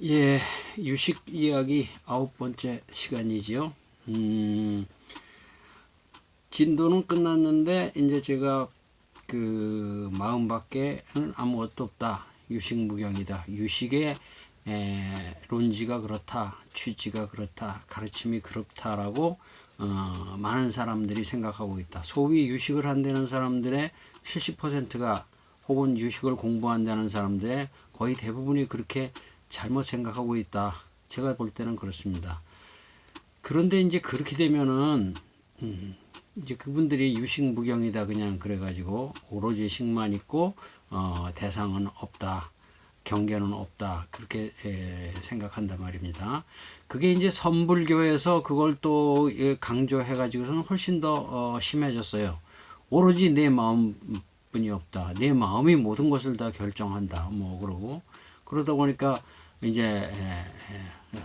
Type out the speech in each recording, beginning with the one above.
예, 유식 이야기 9번째 시간이지요. 진도는 끝났는데 이제 제가 그 마음밖에는 아무것도 없다. 유식무경이다. 유식의 론지가 그렇다. 취지가 그렇다. 가르침이 그렇다라고 많은 사람들이 생각하고 있다. 소위 유식을 한다는 사람들의 70%가 혹은 유식을 공부한다는 사람들의 거의 대부분이 그렇게 잘못 생각하고 있다. 제가 볼 때는 그렇습니다. 그런데 이제 그렇게 되면은 이제 그분들이 유식무경이다 그냥 그래가지고 오로지 식만 있고 대상은 없다. 경계는 없다. 그렇게 생각한단 말입니다. 그게 이제 선불교에서 그걸 또 강조해가지고서는 훨씬 더 심해졌어요. 오로지 내 마음뿐이 없다. 내 마음이 모든 것을 다 결정한다. 뭐 그러고 그러다 보니까 이제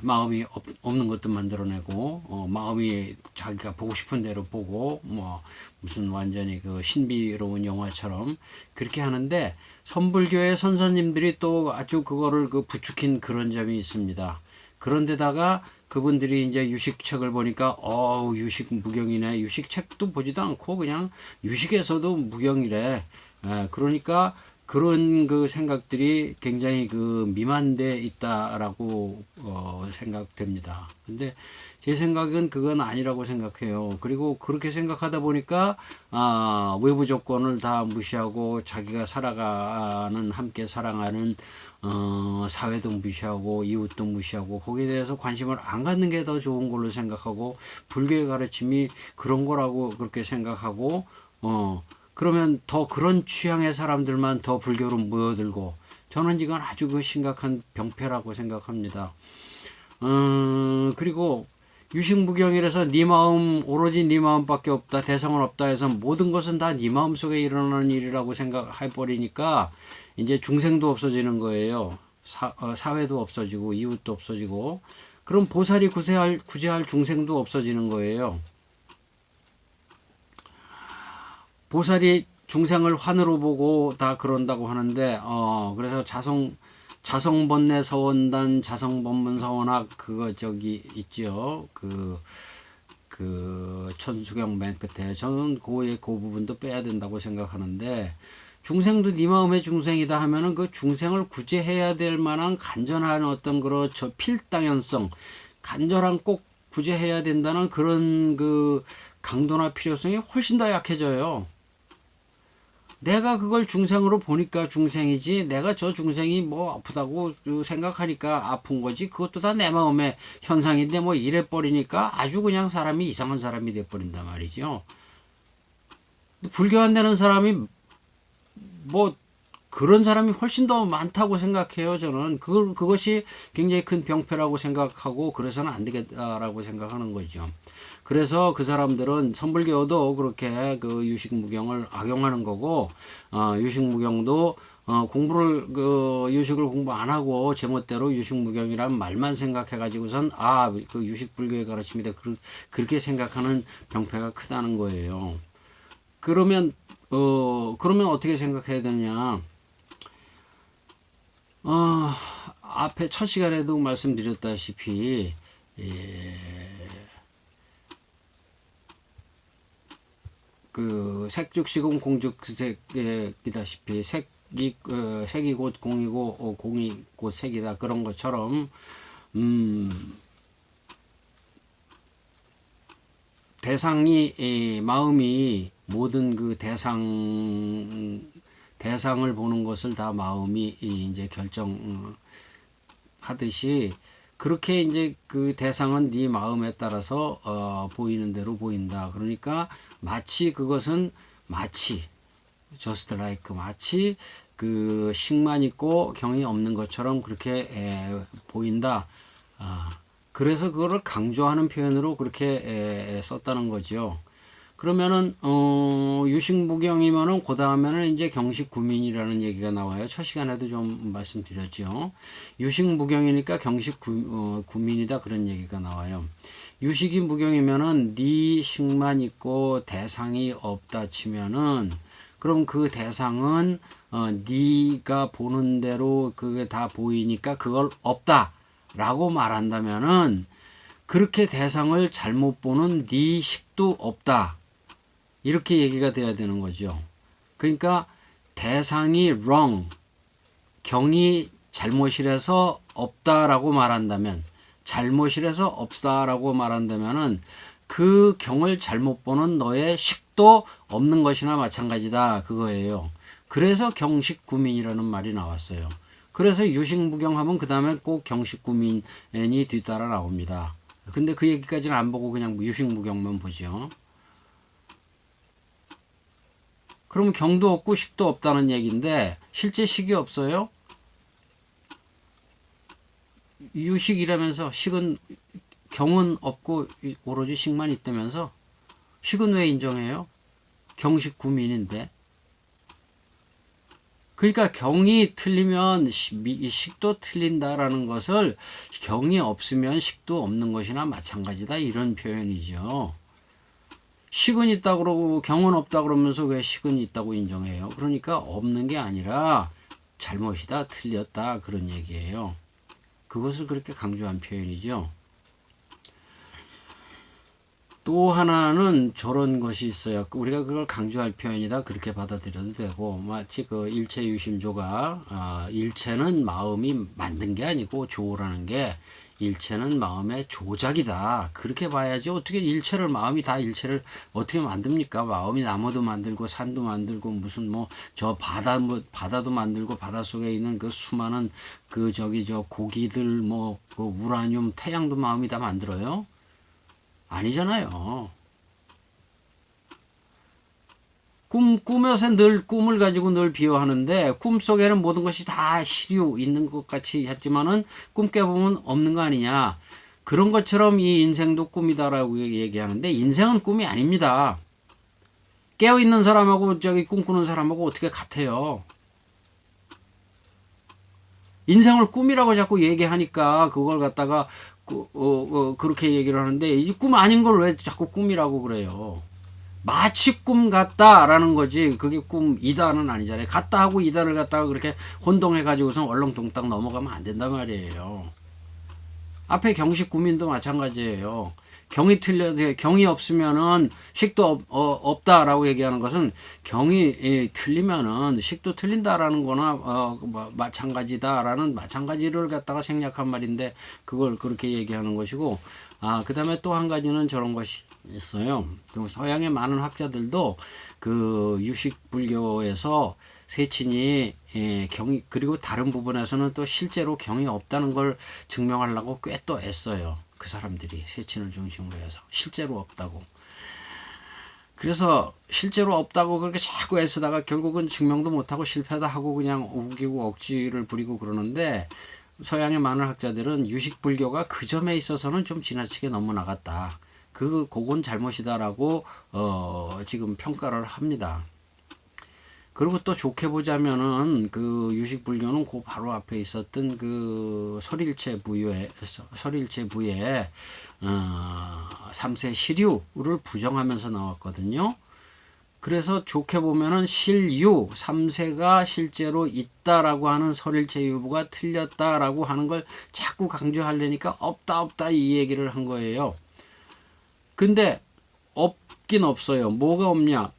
마음이 없는 것도 만들어내고 마음이 자기가 보고 싶은 대로 보고 뭐 무슨 완전히 그 신비로운 영화처럼 그렇게 하는데 선불교의 선사님들이 또 아주 그거를 그 부추긴 그런 점이 있습니다. 그런데다가 그분들이 이제 유식책을 보니까 유식 무경이네. 유식책도 보지도 않고 그냥 유식에서도 무경이래. 그러니까 그런 그 생각들이 굉장히 그 미만돼 있다라고 생각됩니다. 근데 제 생각은 그건 아니라고 생각해요. 그리고 그렇게 생각하다 보니까 외부 조건을 다 무시하고 자기가 살아가는 함께 사랑하는 사회도 무시하고 이웃도 무시하고 거기에 대해서 관심을 안 갖는 게 더 좋은 걸로 생각하고 불교의 가르침이 그런 거라고 그렇게 생각하고 그러면 더 그런 취향의 사람들만 더 불교로 모여들고 저는 이건 아주 그 심각한 병폐라고 생각합니다. 그리고 유식무경이라서 네 마음 오로지 네 마음밖에 없다 대상은 없다 해서 모든 것은 다 네 마음 속에 일어나는 일이라고 생각해 버리니까 이제 중생도 없어지는 거예요. 사회도 없어지고 이웃도 없어지고 그럼 보살이 구제할 중생도 없어지는 거예요. 보살이 중생을 환으로 보고 다 그런다고 하는데 그래서 자성번뇌 서원단 자성법문 서원학 그거 저기 있죠. 그 천수경 맨 끝에 저는 그 부분도 빼야 된다고 생각하는데 중생도 네 마음의 중생이다 하면은 그 중생을 구제해야 될 만한 간절한 어떤 그런 저 필당연성 간절한 꼭 구제해야 된다는 그런 그 강도나 필요성이 훨씬 더 약해져요. 내가 그걸 중생으로 보니까 중생이지 내가 저 중생이 뭐 아프다고 생각하니까 아픈 거지 그것도 다 내 마음의 현상인데 뭐 이래 버리니까 아주 그냥 사람이 이상한 사람이 돼 버린단 말이죠. 불교한다는 사람이 뭐 그런 사람이 훨씬 더 많다고 생각해요. 저는 그것이 굉장히 큰 병폐라고 생각하고 그래서는 안 되겠다라고 생각하는 거죠. 그래서 그 사람들은 선불교도 그렇게 그 유식무경을 악용하는 거고 유식무경도 공부를 그 유식을 공부 안 하고 제멋대로 유식무경이란 말만 생각해 가지고선 그 유식불교의 가르침이다 그렇게 생각하는 병폐가 크다는 거예요. 그러면 어떻게 생각해야 되느냐? 앞에 첫 시간에도 말씀드렸다시피 그 색즉시공 공즉색이다시피 색이 곧 공이고 공이 곧 색이다 그런 것처럼 대상이 마음이 모든 그 대상을 보는 것을 다 마음이 이제 결정하듯이 그렇게 이제 그 대상은 네 마음에 따라서 보이는 대로 보인다. 그러니까 마치 그것은 마치 just like 마치 그 식만 있고 경이 없는 것처럼 그렇게 보인다. 그래서 그거를 강조하는 표현으로 그렇게 썼다는 거죠. 그러면은 유식무경이면은 그 다음에는 이제 경식구민이라는 얘기가 나와요. 첫 시간에도 좀 말씀드렸죠. 유식무경이니까 경식구민이다 그런 얘기가 나와요. 유식이 무경이면은 네 식만 있고 대상이 없다 치면은 그럼 그 대상은 네가 보는 대로 그게 다 보이니까 그걸 없다. 라고 말한다면은 그렇게 대상을 잘못 보는 네 식도 없다. 이렇게 얘기가 돼야 되는 거죠. 그러니까 대상이 wrong, 경이 잘못이라서 없다라고 말한다면, 잘못이라서 없다라고 말한다면은 그 경을 잘못 보는 너의 식도 없는 것이나 마찬가지다 그거예요. 그래서 경식구민이라는 말이 나왔어요. 그래서 유식무경하면 그 다음에 꼭 경식구민이 뒤따라 나옵니다. 근데 그 얘기까지는 안 보고 그냥 유식무경만 보죠. 그러면 경도 없고 식도 없다는 얘기인데 실제 식이 없어요? 유식이라면서 식은 경은 없고 오로지 식만 있다면서 식은 왜 인정해요? 경식구민인데. 그러니까 경이 틀리면 식도 틀린다라는 것을 경이 없으면 식도 없는 것이나 마찬가지다 이런 표현이죠. 식은 있다 그러고 경은 없다 그러면서 왜 식은 있다고 인정해요? 그러니까 없는 게 아니라 잘못이다, 틀렸다 그런 얘기예요. 그것을 그렇게 강조한 표현이죠. 또 하나는 저런 것이 있어요. 우리가 그걸 강조할 표현이다 그렇게 받아들여도 되고, 마치 그 일체유심조가 일체는 마음이 만든 게 아니고 조라는 게 일체는 마음의 조작이다 그렇게 봐야지. 어떻게 일체를 마음이 다 일체를 어떻게 만듭니까? 마음이 나무도 만들고 산도 만들고 무슨 뭐 저 바다도 만들고 바닷속에 있는 그 수많은 그 저기 저 고기들 뭐 그 우라늄 태양도 마음이 다 만들어요? 아니잖아요. 꿈에서 늘 꿈을 가지고 늘 비유하는데 꿈속에는 모든 것이 다 시류 있는 것 같이 했지만은 꿈 깨보면 없는 거 아니냐. 그런 것처럼 이 인생도 꿈이다라고 얘기하는데 인생은 꿈이 아닙니다. 깨어있는 사람하고 저기 꿈꾸는 사람하고 어떻게 같아요. 인생을 꿈이라고 자꾸 얘기하니까 그걸 갖다가 그렇게 얘기를 하는데 이 꿈 아닌 걸 왜 자꾸 꿈이라고 그래요. 마치 꿈 같다라는 거지 그게 꿈이다는 아니잖아요. 같다 하고 이다를 갖다가 그렇게 혼동해 가지고선 얼렁뚱땅 넘어가면 안 된단 말이에요. 앞에 경식구민도 마찬가지예요. 경이 틀려서 경이 없으면은 식도 없다라고 얘기하는 것은 경이 틀리면은 식도 틀린다라는 거나 마찬가지다라는 마찬가지를 갖다가 생략한 말인데 그걸 그렇게 얘기하는 것이고, 그 다음에 또 한 가지는 저런 것이 있어요. 서양의 많은 학자들도 그 유식불교에서 세친이 경이 그리고 다른 부분에서는 또 실제로 경이 없다는 걸 증명하려고 꽤 또 애써요. 그 사람들이 세친을 중심으로 해서 실제로 없다고. 그래서 실제로 없다고 그렇게 자꾸 애쓰다가 결국은 증명도 못하고 실패다 하고 그냥 우기고 억지를 부리고 그러는데, 서양의 많은 학자들은 유식불교가 그 점에 있어서는 좀 지나치게 너무 나갔다. 그건 잘못이다라고 지금 평가를 합니다. 그리고 또 좋게 보자면은 그 유식불교는 그 바로 앞에 있었던 그 설일체 부에 삼세 시류를 부정하면서 나왔거든요. 그래서 좋게 보면은 실유, 삼세가 실제로 있다라고 하는 설일체 유부가 틀렸다라고 하는 걸 자꾸 강조하려니까 없다 이 얘기를 한 거예요. 근데 없긴 없어요. 뭐가 없냐?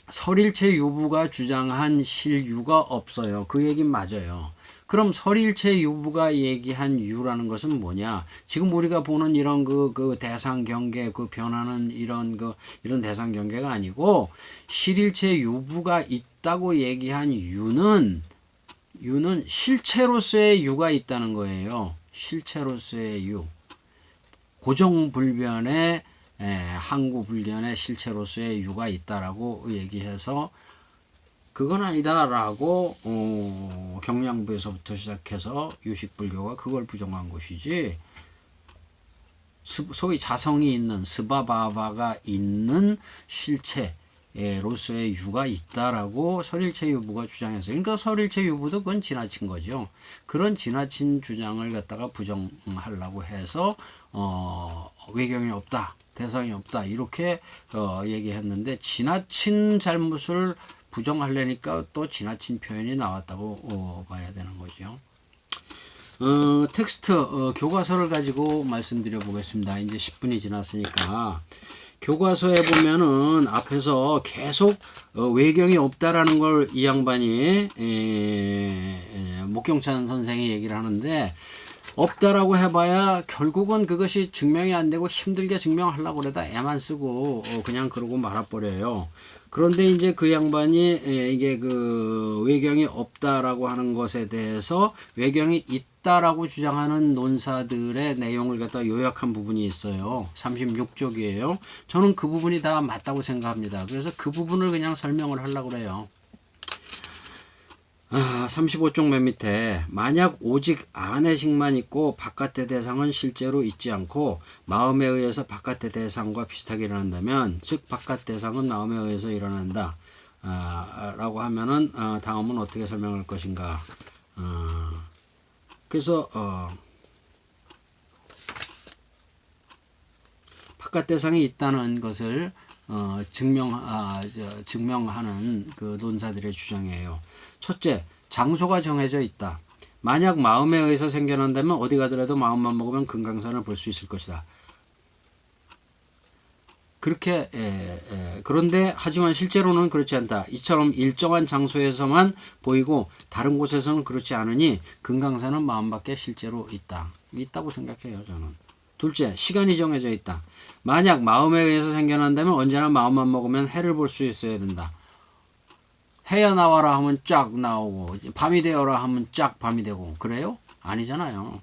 설일체 유부가 주장한 실유가 없어요. 그 얘긴 맞아요. 그럼 설일체 유부가 얘기한 유라는 것은 뭐냐? 지금 우리가 보는 이런 그 대상 경계, 그 변하는 이런 대상 경계가 아니고, 실일체 유부가 있다고 얘기한 유는 실체로서의 유가 있다는 거예요. 실체로서의 유. 고정불변의 항구불변의 실체로서의 유가 있다라고 얘기해서 그건 아니다라고 경량부에서부터 시작해서 유식불교가 그걸 부정한 것이지, 소위 자성이 있는 스바바바가 있는 실체로서의 유가 있다라고 설일체 유부가 주장했어요. 그러니까 설일체 유부도 그건 지나친 거죠. 그런 지나친 주장을 갖다가 부정하려고 해서 외경이 없다, 대상이 없다 이렇게 얘기했는데, 지나친 잘못을 부정하려니까 또 지나친 표현이 나왔다고 봐야 되는 거죠. 텍스트 교과서를 가지고 말씀드려 보겠습니다. 이제 10분이 지났으니까 교과서에 보면은 앞에서 계속 외경이 없다라는 걸 이 양반이 목경찬 선생이 얘기를 하는데, 없다라고 해봐야 결국은 그것이 증명이 안 되고 힘들게 증명하려고 그러다 애만 쓰고 그냥 그러고 말아버려요. 그런데 이제 그 양반이 이게 그 외경이 없다라고 하는 것에 대해서 외경이 있다라고 주장하는 논사들의 내용을 갖다 요약한 부분이 있어요. 36쪽이에요. 저는 그 부분이 다 맞다고 생각합니다. 그래서 그 부분을 그냥 설명을 하려고 그래요. 35쪽 맨 밑에, 만약 오직 안의식만 있고 바깥의 대상은 실제로 있지 않고 마음에 의해서 바깥의 대상과 비슷하게 일어난다면, 즉 바깥 대상은 마음에 의해서 일어난다 라고 하면은 다음은 어떻게 설명할 것인가. 그래서 바깥 대상이 있다는 것을 증명하는 그 논사들의 주장이에요. 첫째, 장소가 정해져 있다. 만약 마음에 의해서 생겨난다면 어디 가더라도 마음만 먹으면 금강산을 볼 수 있을 것이다. 그렇게 그런데 하지만 실제로는 그렇지 않다. 이처럼 일정한 장소에서만 보이고 다른 곳에서는 그렇지 않으니 금강산은 마음밖에 실제로 있다고 생각해요, 저는. 둘째, 시간이 정해져 있다. 만약 마음에 의해서 생겨난다면 언제나 마음만 먹으면 해를 볼 수 있어야 된다. 해야 나와라 하면 쫙 나오고, 밤이 되어라 하면 쫙 밤이 되고, 그래요? 아니잖아요.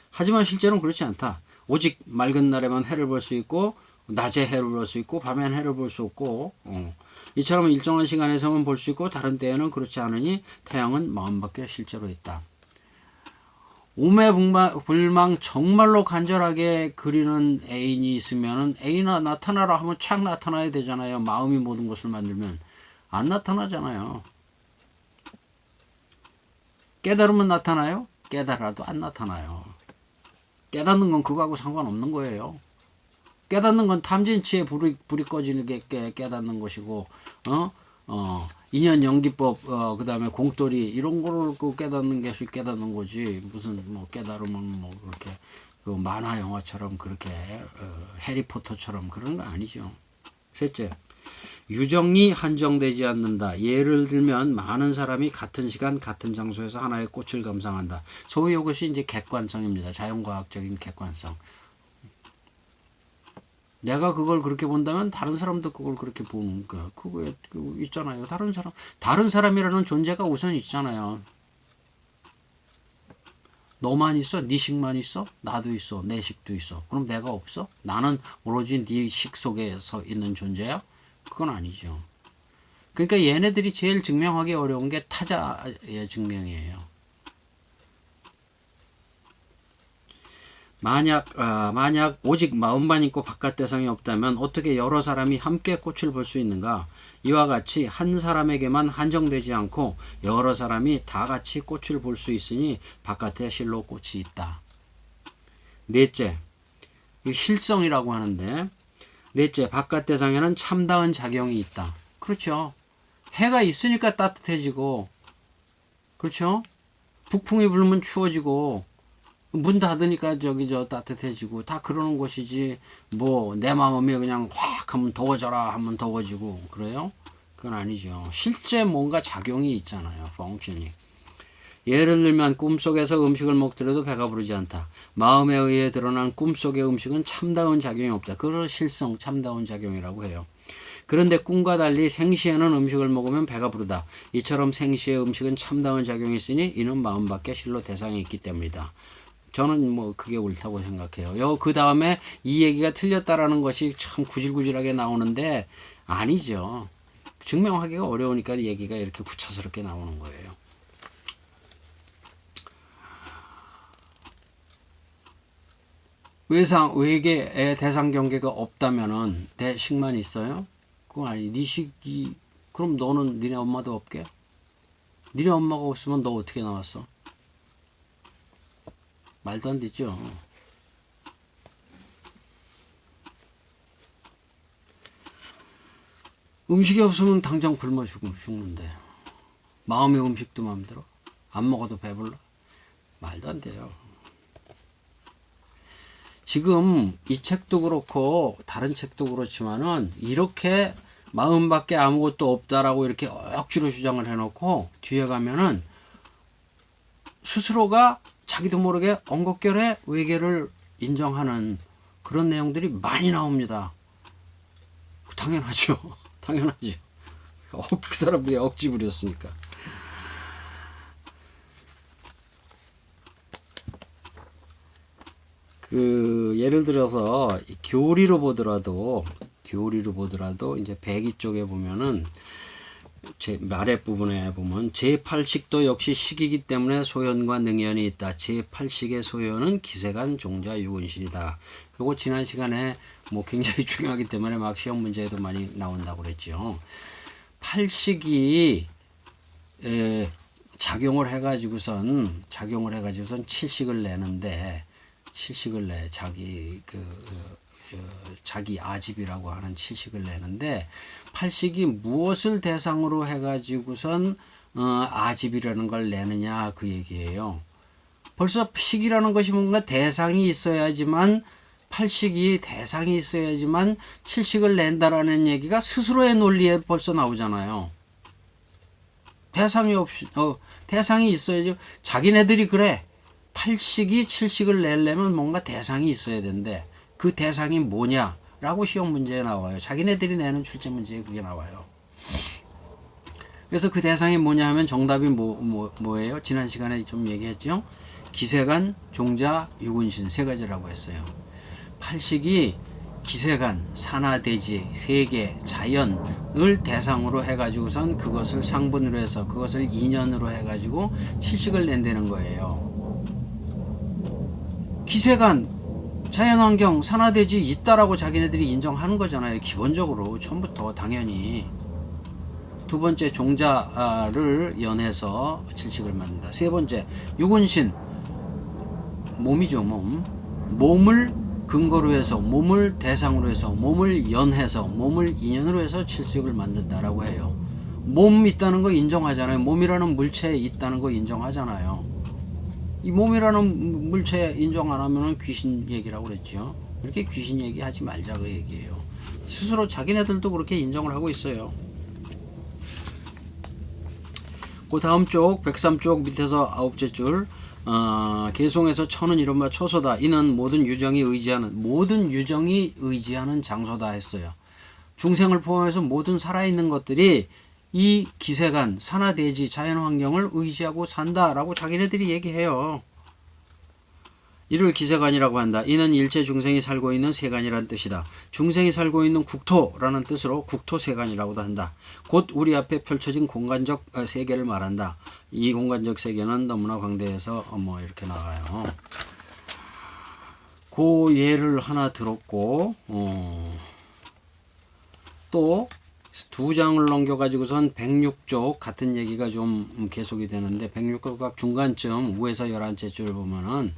하지만 실제로는 그렇지 않다. 오직 맑은 날에만 해를 볼 수 있고, 낮에 해를 볼 수 있고, 밤엔 해를 볼 수 없고, 이처럼 일정한 시간에서만 볼 수 있고 다른 때에는 그렇지 않으니 태양은 마음밖에 실제로 있다. 오매불망 정말로 간절하게 그리는 애인이 있으면 애인아 나타나라 하면 착 나타나야 되잖아요. 마음이 모든 것을 만들면 안 나타나잖아요. 깨달으면 나타나요? 깨달아도 안 나타나요. 깨닫는 건 그거하고 상관없는 거예요. 깨닫는 건 탐진치에 불이 꺼지는 게 깨닫는 것이고, 인연 연기법, 그 다음에 공돌이, 이런 거를 깨닫는 게 깨닫는 거지. 무슨, 깨달으면 그렇게, 그 만화 영화처럼 그렇게, 해리포터처럼 그런 거 아니죠. 셋째, 유정이 한정되지 않는다. 예를 들면, 많은 사람이 같은 시간, 같은 장소에서 하나의 꽃을 감상한다. 소위 이것이 이제 객관성입니다. 자연과학적인 객관성. 내가 그걸 그렇게 본다면 다른 사람도 그걸 그렇게 보는 거야. 그거 있잖아요. 다른 사람이라는 존재가 우선 있잖아요. 너만 있어? 네 식만 있어? 나도 있어. 내 식도 있어. 그럼 내가 없어? 나는 오로지 네 식 속에서 있는 존재야? 그건 아니죠. 그러니까 얘네들이 제일 증명하기 어려운 게 타자의 증명이에요. 만약 오직 마음만 있고 바깥 대상이 없다면 어떻게 여러 사람이 함께 꽃을 볼 수 있는가? 이와 같이 한 사람에게만 한정되지 않고 여러 사람이 다 같이 꽃을 볼 수 있으니 바깥에 실로 꽃이 있다. 넷째, 실성이라고 하는데, 넷째, 바깥 대상에는 참다운 작용이 있다. 그렇죠. 해가 있으니까 따뜻해지고, 그렇죠. 북풍이 불면 추워지고, 문 닫으니까 따뜻해지고, 다 그러는 것이지, 내 마음이 그냥 확 하면 더워져라 하면 더워지고, 그래요? 그건 아니죠. 실제 뭔가 작용이 있잖아요. 펑션이. 예를 들면 꿈속에서 음식을 먹더라도 배가 부르지 않다. 마음에 의해 드러난 꿈속의 음식은 참다운 작용이 없다. 그걸 실성, 참다운 작용이라고 해요. 그런데 꿈과 달리 생시에는 음식을 먹으면 배가 부르다. 이처럼 생시의 음식은 참다운 작용이 있으니 이는 마음밖에 실로 대상이 있기 때문이다. 저는 그게 옳다고 생각해요. 그 다음에 이 얘기가 틀렸다라는 것이 참 구질구질하게 나오는데 아니죠. 증명하기가 어려우니까 얘기가 이렇게 구차스럽게 나오는 거예요. 외계의 대상 경계가 없다면은 내 식만 있어요? 그건 아니. 네 식이 그럼 너는 니네 엄마도 없게? 니네 엄마가 없으면 너 어떻게 나왔어? 말도 안 되죠. 음식이 없으면 당장 굶어 죽는데 마음의 음식도 마음대로 안 먹어도 배불러. 말도 안 돼요. 지금 이 책도 그렇고 다른 책도 그렇지만은 이렇게 마음밖에 아무것도 없다라고 이렇게 억지로 주장을 해놓고 뒤에 가면은 스스로가 자기도 모르게 엉겁결에 외계를 인정하는 그런 내용들이 많이 나옵니다. 당연하죠. 당연하죠. 그 사람들이 억지 부렸으니까. 예를 들어서 교리로 보더라도 이제 배기 쪽에 보면은 제 아랫부분에 보면 제8식도 역시 식이기 때문에 소연과 능연이 있다. 제8식의 소연은 기세간 종자 유근신이다. 요거 지난 시간에 뭐 굉장히 중요하기 때문에 막 시험 문제에도 많이 나온다고 그랬죠. 8식이 작용을 해가지고선 7식을 내는데 자기 아집이라고 하는 7식을 내는데 8식이 무엇을 대상으로 해가지고선 아집이라는 걸 내느냐 그 얘기예요. 벌써 식이라는 것이 뭔가 대상이 있어야지만 8식이 대상이 있어야지만 7식을 낸다라는 얘기가 스스로의 논리에 벌써 나오잖아요. 대상이 있어야죠. 자기네들이 그래. 8식이 7식을 내려면 뭔가 대상이 있어야 되는데 그 대상이 뭐냐라고 시험 문제에 나와요. 자기네들이 내는 출제 문제에 그게 나와요. 그래서 그 대상이 뭐냐 하면 정답이 뭐예요? 지난 시간에 좀 얘기했죠. 기세간, 종자, 유근신 세 가지라고 했어요. 8식이 기세간, 산하대지, 세계, 자연을 대상으로 해가지고선 그것을 상분으로 해서 그것을 인연으로 해가지고 7식을 낸다는 거예요. 기세간, 자연환경, 산하대지 있다라고 자기네들이 인정하는 거잖아요. 기본적으로 처음부터 당연히. 두 번째 종자를 연해서 7식을 만든다. 세 번째 유근신, 몸이죠. 몸을 근거로 해서 몸을 대상으로 해서 몸을 연해서 몸을 인연으로 해서 7식을 만든다라고 해요. 몸 있다는 거 인정하잖아요. 몸이라는 물체에 있다는 거 인정하잖아요. 이 몸이라는 물체 인정 안 하면은 귀신 얘기라고 그랬죠. 이렇게 귀신 얘기 하지 말자 그 얘기예요. 스스로 자기네들도 그렇게 인정을 하고 있어요. 그 다음 쪽 103쪽 밑에서 9째 줄 개송에서 천은 이른바 초소다. 이는 모든 유정이 의지하는 장소다 했어요. 중생을 포함해서 모든 살아있는 것들이 이 기세간, 산하대지, 자연환경을 의지하고 산다라고 자기네들이 얘기해요. 이를 기세간이라고 한다. 이는 일체 중생이 살고 있는 세간이라는 뜻이다. 중생이 살고 있는 국토라는 뜻으로 국토세간이라고도 한다. 곧 우리 앞에 펼쳐진 공간적 세계를 말한다. 이 공간적 세계는 너무나 광대해서 이렇게 나가요. 그 예를 하나 들었고 또 두 장을 넘겨가지고선 106쪽 같은 얘기가 좀 계속이 되는데 106쪽 중간쯤 우에서 11째 줄 보면은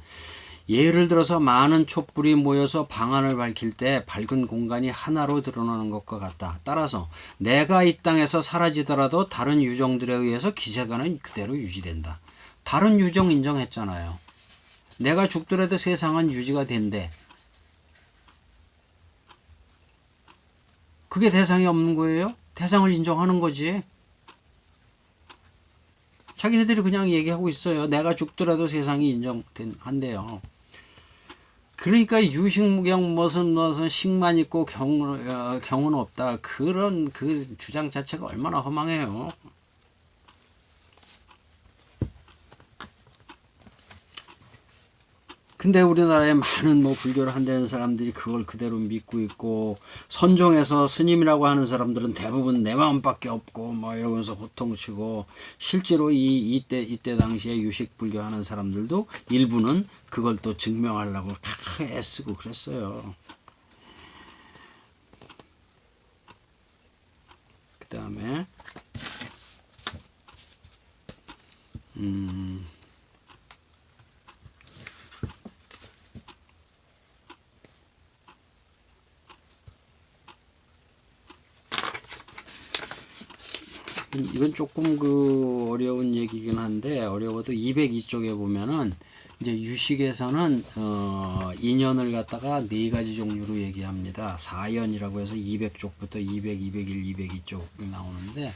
예를 들어서 많은 촛불이 모여서 방안을 밝힐 때 밝은 공간이 하나로 드러나는 것과 같다. 따라서 내가 이 땅에서 사라지더라도 다른 유정들에 의해서 기세간은 그대로 유지된다. 다른 유정 인정했잖아요. 내가 죽더라도 세상은 유지가 된대. 그게 대상이 없는 거예요? 대상을 인정하는 거지. 자기네들이 그냥 얘기하고 있어요. 내가 죽더라도 세상이 인정한대요. 그러니까 유식무경 무슨 식만 있고 경은 없다. 그런 그 주장 자체가 얼마나 허망해요. 근데 우리나라에 많은 불교를 한다는 사람들이 그걸 그대로 믿고 있고 선종에서 스님이라고 하는 사람들은 대부분 내 마음밖에 없고 이러면서 호통치고 실제로 이때 당시에 유식 불교 하는 사람들도 일부는 그걸 또 증명하려고 애쓰고 그랬어요. 그 다음에 이건 조금 그 어려운 얘기긴 한데, 어려워도 202쪽에 보면은 이제 유식에서는 인연을 갖다가 네 가지 종류로 얘기합니다. 사연이라고 해서 200쪽부터 200, 201, 202쪽 나오는데,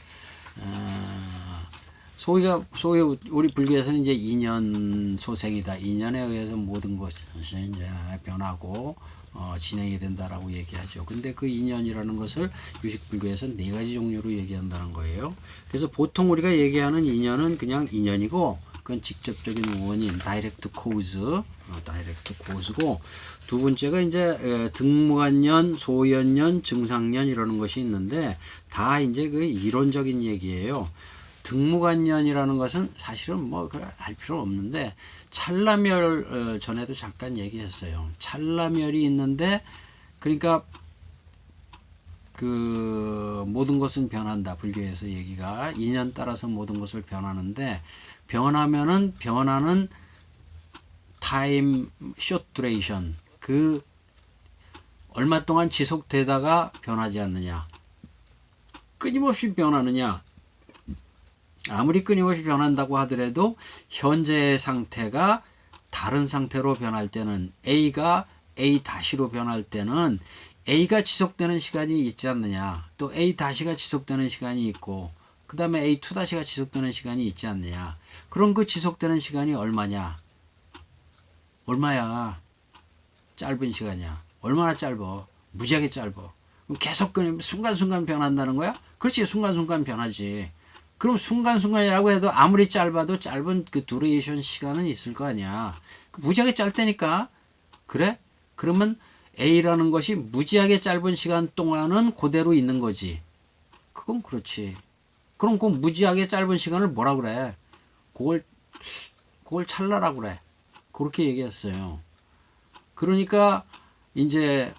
소위 우리 불교에서는 이제 인연 소생이다. 인연에 의해서 모든 것이 이제 변하고 진행이 된다라고 얘기하죠. 근데 그 인연이라는 것을 유식 불교에서 네 가지 종류로 얘기한다는 거예요. 그래서 보통 우리가 얘기하는 인연은 그냥 인연이고, 그건 직접적인 원인, 다이렉트 코즈, 다이렉트 코즈고, 두 번째가 이제 등무관년, 소연년, 증상년 이라는 것이 있는데, 다 이제 그 이론적인 얘기예요. 등무관년이라는 것은 사실은 뭐 알 필요 없는데, 찰나멸 전에도 잠깐 얘기했어요. 찰나멸이 있는데, 그러니까 그 모든 것은 변한다. 불교에서 얘기가 인연 따라서 모든 것을 변하는데, 변하면은 변하는 타임 숏 듀레이션, 그 얼마 동안 지속되다가 변하지 않느냐, 끊임없이 변하느냐. 아무리 끊임없이 변한다고 하더라도 현재의 상태가 다른 상태로 변할 때는, A가 A-로 변할 때는 A가 지속되는 시간이 있지 않느냐, 또 A-가 지속되는 시간이 있고, 그 다음에 A2-가 지속되는 시간이 있지 않느냐. 그럼 그 지속되는 시간이 얼마냐? 얼마야? 짧은 시간이야. 얼마나 짧어? 무지하게 짧어. 그럼 계속 순간순간 변한다는 거야? 그렇지, 순간순간 변하지. 그럼 순간순간이라고 해도 아무리 짧아도 짧은 그 듀레이션 시간은 있을 거 아니야. 무지하게 짧다니까. 그래? 그러면 A라는 것이 무지하게 짧은 시간 동안은 그대로 있는 거지. 그건 그렇지. 그럼 그 무지하게 짧은 시간을 뭐라 그래? 그걸 찰나라고 그래. 그렇게 얘기했어요. 그러니까 이제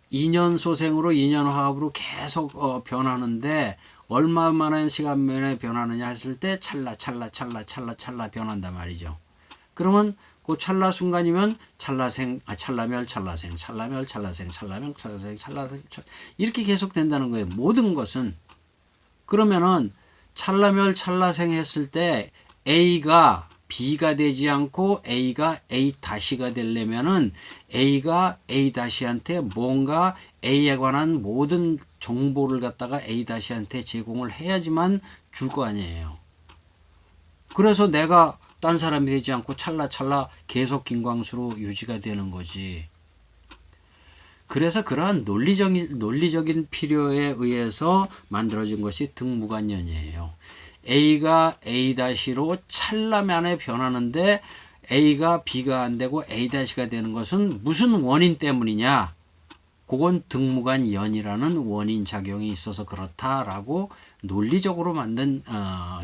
인연소생으로 인연화합으로 계속 변하는데, 얼마만한 시간면에 변하느냐 했을 때 찰나 변한단 말이죠. 그러면 그 찰나 순간이면 찰나멸, 찰라생, 이렇게 계속 된다는 거예요. 모든 것은. 그러면은 찰나멸, 찰라생 했을 때 A가 B가 되지 않고 A가 A-가 되려면은 A가 A-한테 뭔가 A에 관한 모든 정보를 갖다가 A-한테 제공을 해야지만 줄 거 아니에요. 그래서 내가 딴 사람이 되지 않고 찰나 계속 김광수로 유지가 되는 거지. 그래서 그러한 논리적인 필요에 의해서 만들어진 것이 등무관년이에요. A가 A-로 찰나만에 변하는데 A가 B가 안 되고 A-가 되는 것은 무슨 원인 때문이냐? 그건 등무관연이라는 원인 작용이 있어서 그렇다라고 논리적으로 만든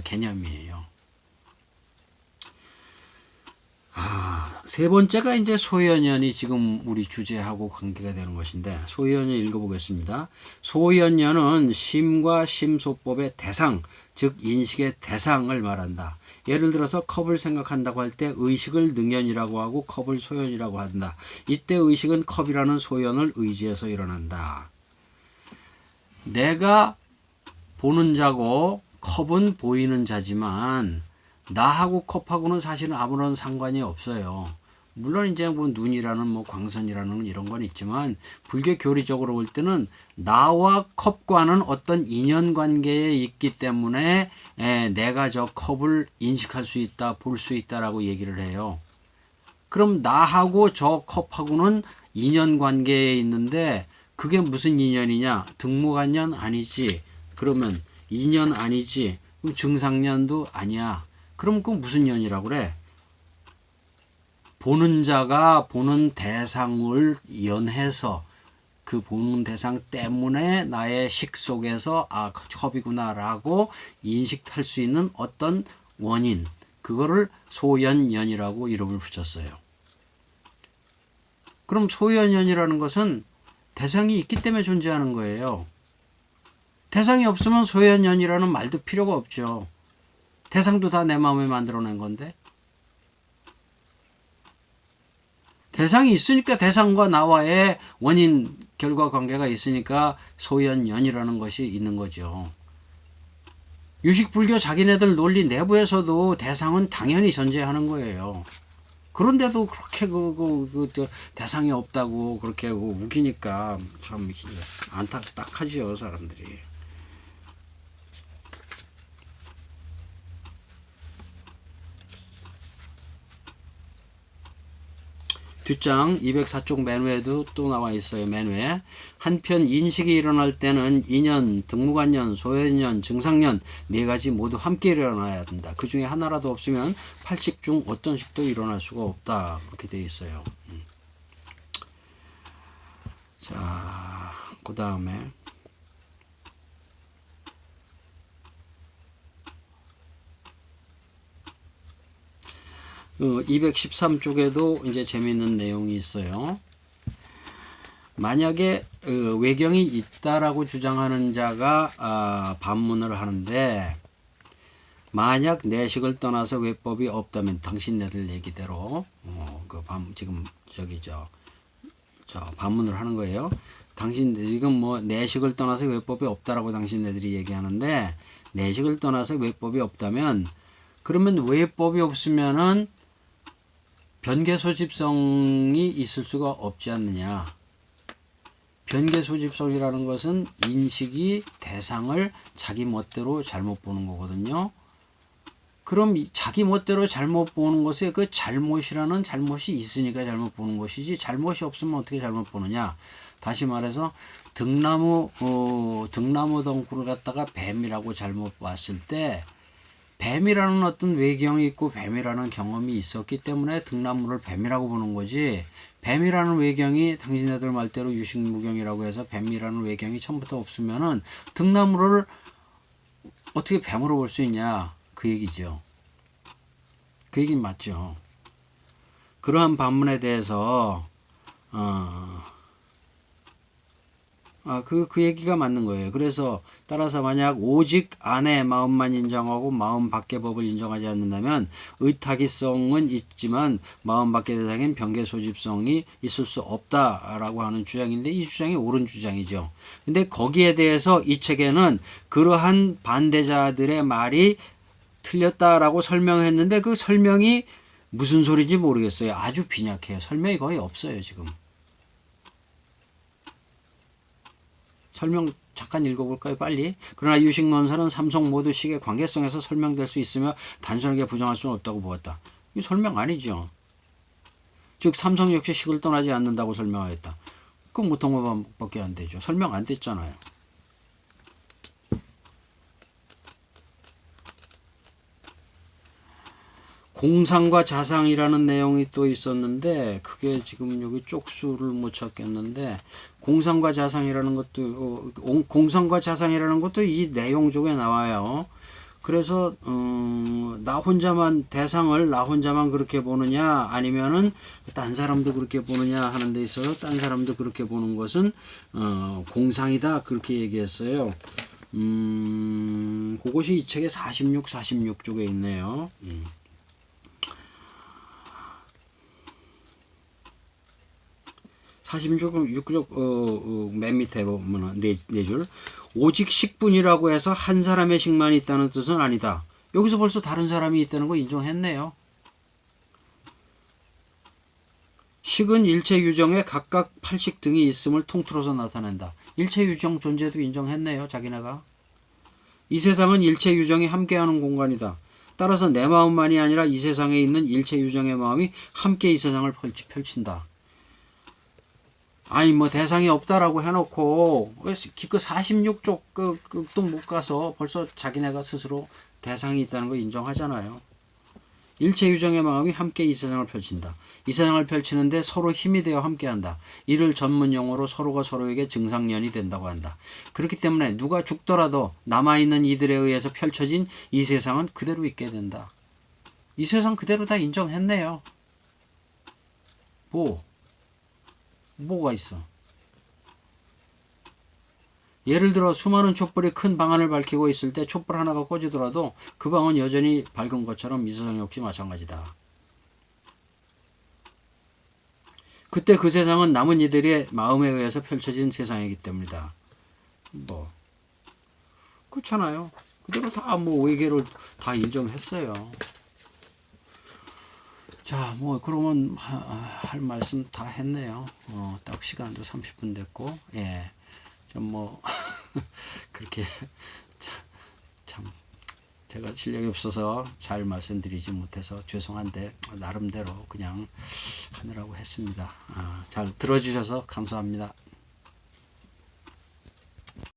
개념이에요. 세 번째가 이제 소연연이 지금 우리 주제하고 관계가 되는 것인데, 소연연 읽어보겠습니다. 소연연은 심과 심소법의 대상, 즉 인식의 대상을 말한다. 예를 들어서 컵을 생각한다고 할 때 의식을 능연이라고 하고 컵을 소연이라고 한다. 이때 의식은 컵이라는 소연을 의지해서 일어난다. 내가 보는 자고 컵은 보이는 자지만 나하고 컵하고는 사실은 아무런 상관이 없어요. 물론 이제 뭐 눈이라는 뭐 광선이라는 이런 건 있지만, 불교 교리적으로 볼 때는 나와 컵과는 어떤 인연관계에 있기 때문에 내가 저 컵을 인식할 수 있다, 볼 수 있다라고 얘기를 해요. 그럼 나하고 저 컵하고는 인연관계에 있는데 그게 무슨 인연이냐? 등무관년 아니지. 그러면 인연 아니지. 그럼 증상년도 아니야. 그럼 그건 무슨 년이라고 그래? 보는 자가 보는 대상을 연해서 그 보는 대상 때문에 나의 식 속에서 컵이구나라고 인식할 수 있는 어떤 원인, 그거를 소연연이라고 이름을 붙였어요. 그럼 소연연이라는 것은 대상이 있기 때문에 존재하는 거예요. 대상이 없으면 소연연이라는 말도 필요가 없죠. 대상도 다 내 마음에 만들어낸 건데. 대상이 있으니까, 대상과 나와의 원인 결과 관계가 있으니까 소연연이라는 것이 있는 거죠. 유식불교 자기네들 논리 내부에서도 대상은 당연히 존재하는 거예요. 그런데도 그렇게 대상이 없다고 그렇게 우기니까 참 안타깝하지요, 사람들이. 뒷장 204쪽 맨 위에도 또 나와 있어요. 맨 위에. 한편 인식이 일어날 때는 인연, 등무관년, 소연년, 증상년 네 가지 모두 함께 일어나야 된다. 그 중에 하나라도 없으면 80 중 어떤 식도 일어날 수가 없다. 그렇게 되어 있어요. 자, 그 다음에 213쪽에도 이제 재미있는 내용이 있어요. 만약에 외경이 있다라고 주장하는 자가 반문을 하는데, 만약 내식을 떠나서 외법이 없다면 당신네들 얘기대로 지금 반문을 하는 거예요. 당신들 지금 뭐 내식을 떠나서 외법이 없다라고 당신네들이 얘기하는데, 내식을 떠나서 외법이 없다면 그러면 외법이 없으면은 변개소집성이 있을 수가 없지 않느냐. 변개소집성이라는 것은 인식이 대상을 자기 멋대로 잘못 보는 거거든요. 그럼 자기 멋대로 잘못 보는 것에 그 잘못이라는 잘못이 있으니까 잘못 보는 것이지, 잘못이 없으면 어떻게 잘못 보느냐. 다시 말해서 등나무 덩굴을 갖다가 뱀이라고 잘못 봤을 때, 뱀이라는 어떤 외경이 있고 뱀이라는 경험이 있었기 때문에 등나무를 뱀이라고 보는 거지, 뱀이라는 외경이 당신네들 말대로 유식무경이라고 해서 뱀이라는 외경이 처음부터 없으면은 등나무를 어떻게 뱀으로 볼 수 있냐, 그 얘기죠. 그 얘기는 맞죠. 그러한 반문에 대해서 그 얘기가 맞는 거예요. 그래서 따라서 만약 오직 안의 마음만 인정하고 마음 밖의 법을 인정하지 않는다면 의타기성은 있지만 마음 밖의 대상인 변개소집성이 있을 수 없다라고 하는 주장인데, 이 주장이 옳은 주장이죠. 근데 거기에 대해서 이 책에는 그러한 반대자들의 말이 틀렸다라고 설명했는데, 그 설명이 무슨 소리인지 모르겠어요. 아주 빈약해요. 설명이 거의 없어요, 지금. 설명 잠깐 읽어볼까요, 빨리? 그러나 유식론설은 삼성 모두 식의 관계성에서 설명될 수 있으며 단순하게 부정할 수는 없다고 보았다. 이 설명 아니죠. 즉 삼성 역시 식을 떠나지 않는다고 설명하였다. 그건 뭐 동어밖에 안 되죠. 설명 안 됐잖아요. 공상과 자상이라는 내용이 또 있었는데, 그게 지금 여기 쪽수를 못 찾겠는데, 공상과 자상이라는 것도 이 내용 쪽에 나와요. 그래서 나 혼자만 대상을 나 혼자만 그렇게 보느냐, 아니면은 딴 사람도 그렇게 보느냐 하는 데 있어서 딴 사람도 그렇게 보는 것은 공상이다, 그렇게 얘기했어요. 그것이 이 책의 46쪽에 있네요. 46쪽 맨 밑에 보면 네 줄. 오직 식분이라고 해서 한 사람의 식만 있다는 뜻은 아니다. 여기서 벌써 다른 사람이 있다는 거 인정했네요. 식은 일체 유정에 각각 8식 등이 있음을 통틀어서 나타낸다. 일체 유정 존재도 인정했네요, 자기네가. 이 세상은 일체 유정이 함께하는 공간이다. 따라서 내 마음만이 아니라 이 세상에 있는 일체 유정의 마음이 함께 이 세상을 펼친다. 아니 뭐 대상이 없다라고 해놓고 기껏 46쪽 또 못 가서 벌써 자기네가 스스로 대상이 있다는 거 인정하잖아요. 일체유정의 마음이 함께 이 세상을 펼친다. 이 세상을 펼치는데 서로 힘이 되어 함께한다. 이를 전문용어로 서로가 서로에게 증상년이 된다고 한다. 그렇기 때문에 누가 죽더라도 남아있는 이들에 의해서 펼쳐진 이 세상은 그대로 있게 된다. 이 세상 그대로 다 인정했네요. 뭐가 있어? 예를 들어 수많은 촛불이 큰 방안을 밝히고 있을 때 촛불 하나가 꺼지더라도 그 방은 여전히 밝은 것처럼 이 세상 역시 마찬가지다. 그때 그 세상은 남은 이들의 마음에 의해서 펼쳐진 세상이기 때문이다. 그렇잖아요. 그대로 다 뭐 외계를 다 인정했어요. 자, 뭐 그러면 할 말씀 다 했네요. 딱 시간도 30분 됐고, 예, 좀 뭐 그렇게 참 제가 실력이 없어서 잘 말씀드리지 못해서 죄송한데 나름대로 그냥 하느라고 했습니다. 잘 들어주셔서 감사합니다.